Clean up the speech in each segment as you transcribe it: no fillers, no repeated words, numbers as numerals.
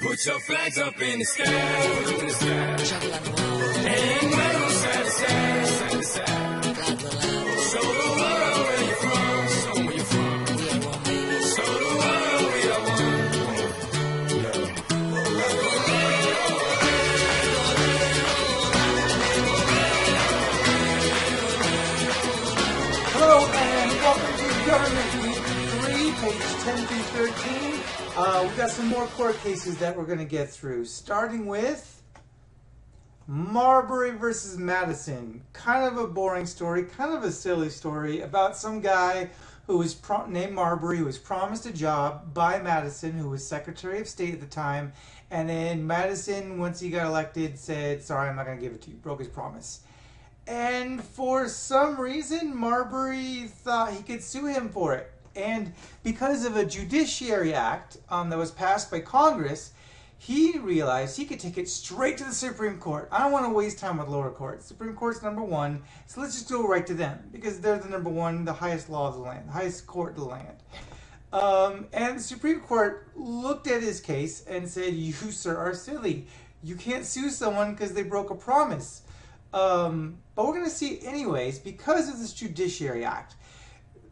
Put your flags up in the sky, in the sky. And wave them side to side, side to side. Show the world where you're from, show where you're from. Show the world we are one. Hello and welcome to Government Week 3, page 10 through 13. We've got some more court cases that we're going to get through, starting with Marbury versus Madison. Kind of a boring story, kind of a silly story about some guy who was named Marbury, who was promised a job by Madison, who was Secretary of State at the time, and then Madison, once he got elected, said, sorry, I'm not going to give it to you, broke his promise. And for some reason, Marbury thought he could sue him for it. And because of a Judiciary Act that was passed by Congress, he realized he could take it straight to the Supreme Court. I don't want to waste time with lower courts. Supreme Court's number one, so let's just go right to them, because they're the number one, the highest law of the land, the highest court of the land. And the Supreme Court looked at his case and said, you, sir, are silly. You can't sue someone because they broke a promise. But we're going to see anyways, because of this Judiciary Act,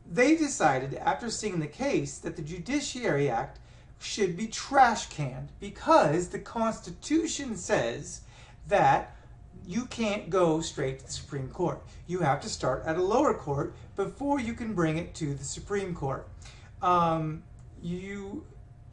they decided, after seeing the case, that the Judiciary Act should be trash canned because the Constitution says that you can't go straight to the Supreme Court. You have to start at a lower court before you can bring it to the Supreme Court. And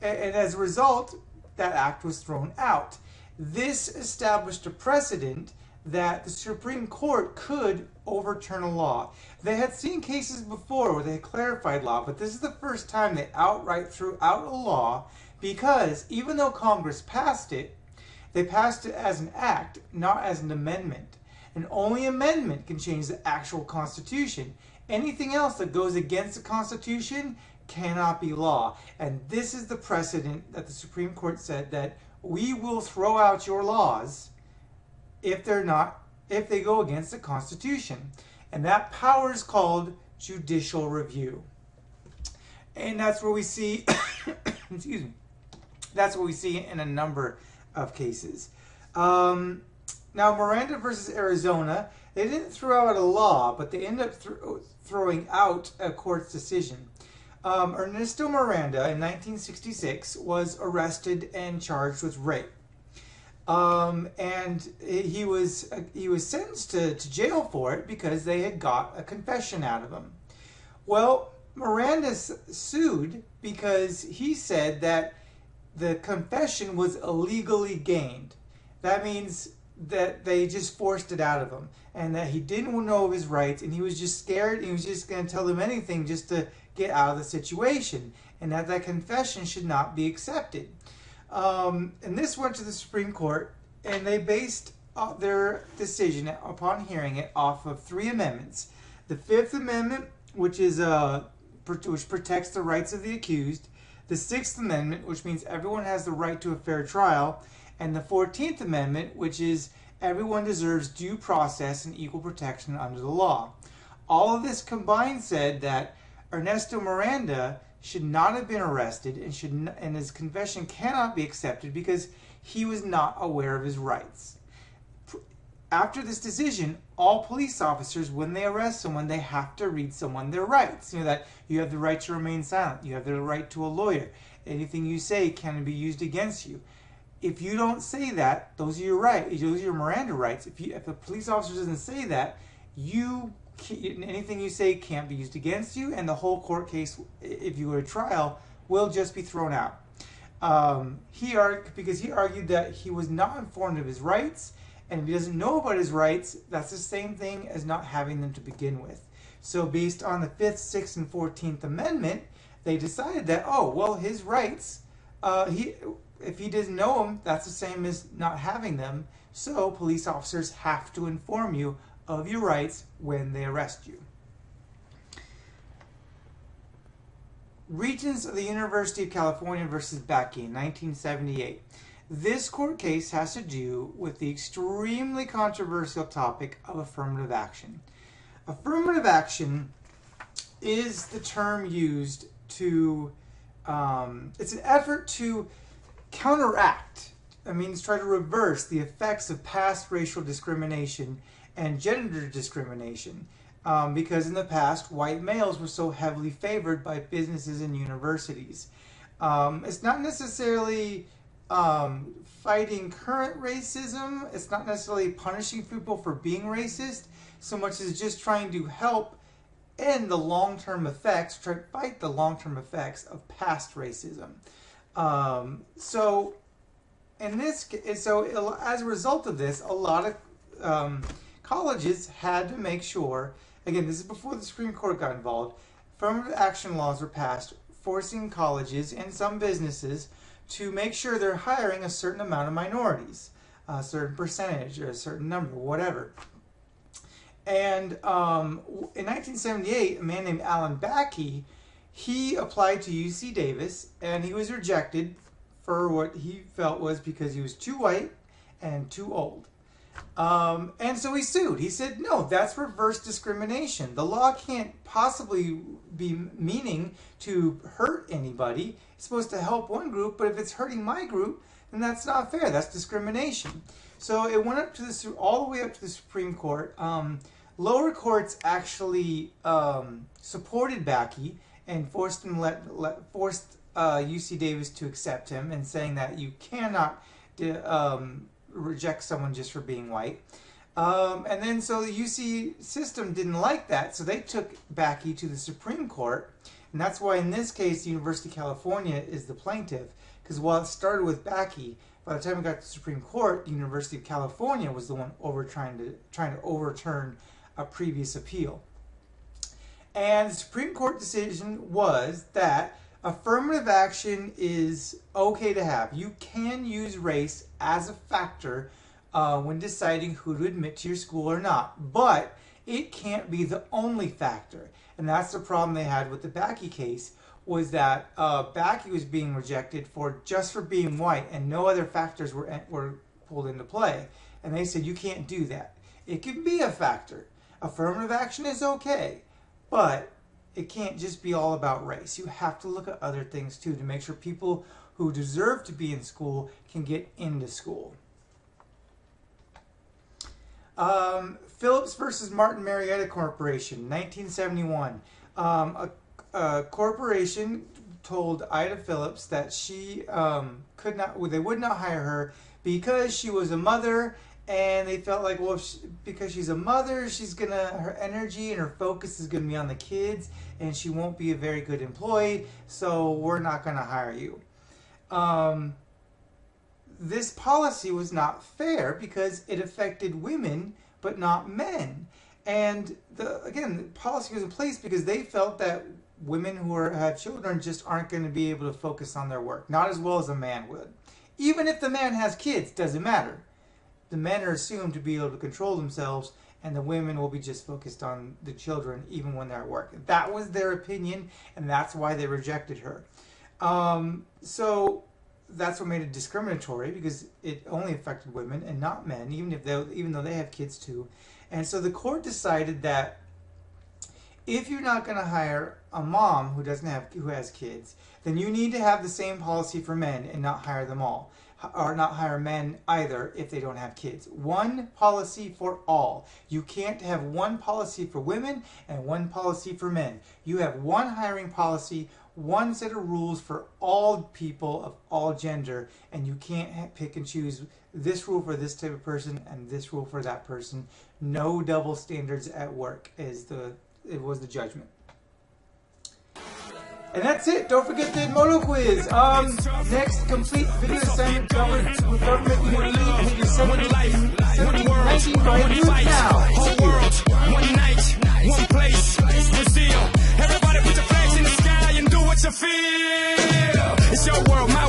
as a result, that act was thrown out. This established a precedent that the Supreme Court could overturn a law. They had seen cases before where they had clarified law, but this is the first time they outright threw out a law, because even though Congress passed it, they passed it as an act, not as an amendment. And only amendment can change the actual Constitution. Anything else that goes against the Constitution cannot be law. And this is the precedent that the Supreme Court said that we will throw out your laws if they go against the Constitution. And that power is called judicial review. And that's where we see, excuse me, that's what we see in a number of cases. Now, Miranda versus Arizona, they didn't throw out a law, but they ended up throwing out a court's decision. Ernesto Miranda, in 1966, was arrested and charged with rape. And he was sentenced to jail for it because they had got a confession out of him. Well, Miranda sued because he said that the confession was illegally gained. That means that they just forced it out of him, and that he didn't know of his rights, and he was just scared. He was just going to tell them anything just to get out of the situation, and that confession should not be accepted. And this went to the Supreme Court, and they based their decision upon hearing it off of 3 amendments. The 5th Amendment, which protects the rights of the accused. The 6th Amendment, which means everyone has the right to a fair trial. And the 14th Amendment, which is everyone deserves due process and equal protection under the law. All of this combined said that Ernesto Miranda should not have been arrested, and his confession cannot be accepted because he was not aware of his rights. After this decision, all police officers, when they arrest someone, they have to read someone their rights. You know, that you have the right to remain silent, you have the right to a lawyer, anything you say can be used against you. If you don't say that, those are your rights, those are your Miranda rights. If a police officer doesn't say that, anything you say can't be used against you, and the whole court case, if you go to trial, will just be thrown out. Because he argued that he was not informed of his rights, and if he doesn't know about his rights, that's the same thing as not having them to begin with. So based on the 5th, 6th, and 14th Amendment, they decided that, oh, well, his rights, if he doesn't know them, that's the same as not having them. So police officers have to inform you of your rights when they arrest you. Regents of the University of California versus Bakke, 1978. This court case has to do with the extremely controversial topic of affirmative action. Affirmative action is the term used to, it's an effort to counteract. That means try to reverse the effects of past racial discrimination and gender discrimination. Because in the past, white males were so heavily favored by businesses and universities. It's not necessarily fighting current racism. It's not necessarily punishing people for being racist, so much as just trying to help end the long-term effects, try to fight the long-term effects of past racism. So as a result of this, a lot of colleges had to make sure, again, this is before the Supreme Court got involved, affirmative action laws were passed forcing colleges and some businesses to make sure they're hiring a certain amount of minorities, a certain percentage or a certain number, whatever. And in 1978, a man named Alan Bakke, he applied to UC Davis, and he was rejected for what he felt was because he was too white and too old. And so he sued. He said, no, that's reverse discrimination. The law can't possibly be meaning to hurt anybody. It's supposed to help one group, but if it's hurting my group, then that's not fair. That's discrimination. So it went up to all the way up to the Supreme Court. Lower courts actually supported Bakke and forced him UC Davis to accept him, and saying that you cannot reject someone just for being white. And then so the UC system didn't like that, so they took Bakke to the Supreme Court, and that's why in this case the University of California is the plaintiff, because while it started with Bakke, by the time it got to the Supreme Court, the University of California was the one trying to overturn a previous appeal. And the Supreme Court decision was that affirmative action is okay to have. You can use race as a factor when deciding who to admit to your school or not, but it can't be the only factor. And that's the problem they had with the Bakke case, was that Bakke was being rejected just for being white, and no other factors were pulled into play. And they said you can't do that. It can be a factor. Affirmative action is okay, but it can't just be all about race. You have to look at other things too to make sure people who deserve to be in school can get into school. Phillips versus Martin Marietta Corporation, 1971. A corporation told Ida Phillips that she they would not hire her because she was a mother, and they felt like, well, because she's a mother, her energy and her focus is gonna be on the kids, and she won't be a very good employee, so we're not gonna hire you. This policy was not fair because it affected women but not men. And again, the policy was in place because they felt that women who have children just aren't going to be able to focus on their work, not as well as a man would. Even if the man has kids, doesn't matter. The men are assumed to be able to control themselves, and the women will be just focused on the children even when they're at work. That was their opinion, and that's why they rejected her. So that's what made it discriminatory, because it only affected women and not men, even though they have kids too. And so the court decided that if you're not going to hire a mom who has kids, then you need to have the same policy for men and not hire them all, or not hire men either if they don't have kids. One policy for all. You can't have one policy for women and one policy for men. You have one hiring policy, one set of rules for all people of all gender, and you can't pick and choose this rule for this type of person and this rule for that person. No double standards at work was the judgment. And that's it. Don't forget the Moto quiz. Next, complete video assignment government immunity. And you're 1719 by News Now. Whole world, one night, one place, Brazil. Everybody put your flags in the sky and do what you feel. It's your world, my